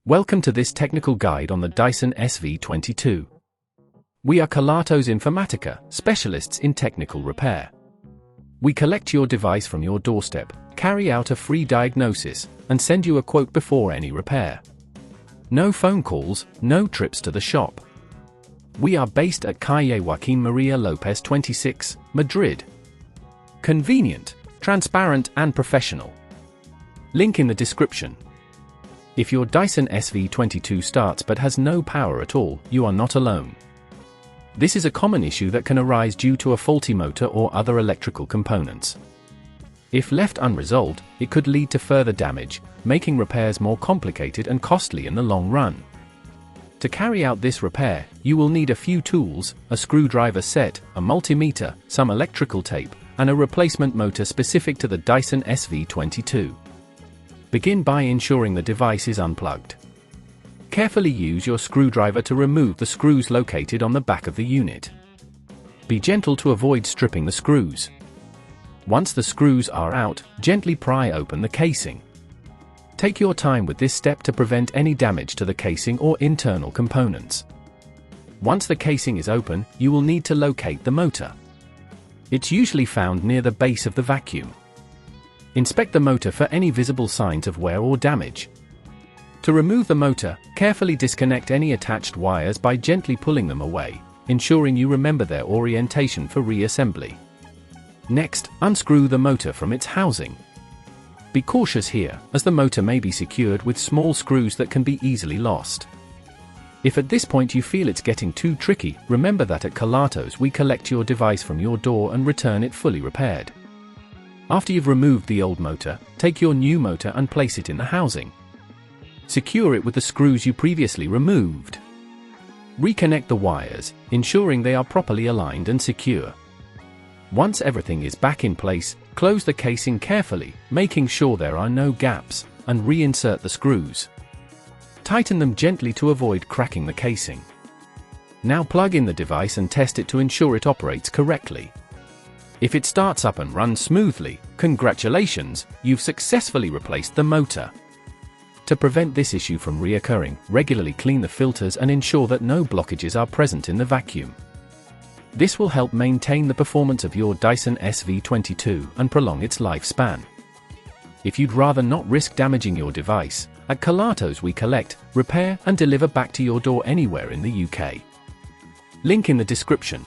Welcome to this technical guide on the Dyson SV22. We are Kelatos Informatica, specialists in technical repair. We collect your device from your doorstep, carry out a free diagnosis, and send you a quote before any repair. No phone calls, no trips to the shop. We are based at Calle Joaquín María López 26, Madrid. Convenient, transparent and professional. Link in the description. If your Dyson SV22 starts but has no power at all, you are not alone. This is a common issue that can arise due to a faulty motor or other electrical components. If left unresolved, it could lead to further damage, making repairs more complicated and costly in the long run. To carry out this repair, you will need a few tools, a screwdriver set, a multimeter, some electrical tape, and a replacement motor specific to the Dyson SV22. Begin by ensuring the device is unplugged. Carefully use your screwdriver to remove the screws located on the back of the unit. Be gentle to avoid stripping the screws. Once the screws are out, gently pry open the casing. Take your time with this step to prevent any damage to the casing or internal components. Once the casing is open, you will need to locate the motor. It's usually found near the base of the vacuum. Inspect the motor for any visible signs of wear or damage. To remove the motor, carefully disconnect any attached wires by gently pulling them away, ensuring you remember their orientation for reassembly. Next, unscrew the motor from its housing. Be cautious here, as the motor may be secured with small screws that can be easily lost. If at this point you feel it's getting too tricky, remember that at Kelatos we collect your device from your door and return it fully repaired. After you've removed the old motor, take your new motor and place it in the housing. Secure it with the screws you previously removed. Reconnect the wires, ensuring they are properly aligned and secure. Once everything is back in place, close the casing carefully, making sure there are no gaps, and reinsert the screws. Tighten them gently to avoid cracking the casing. Now plug in the device and test it to ensure it operates correctly. If it starts up and runs smoothly, congratulations, you've successfully replaced the motor. To prevent this issue from reoccurring, regularly clean the filters and ensure that no blockages are present in the vacuum. This will help maintain the performance of your Dyson SV22 and prolong its lifespan. If you'd rather not risk damaging your device, at Kelatos we collect, repair and deliver back to your door anywhere in the UK. Link in the description.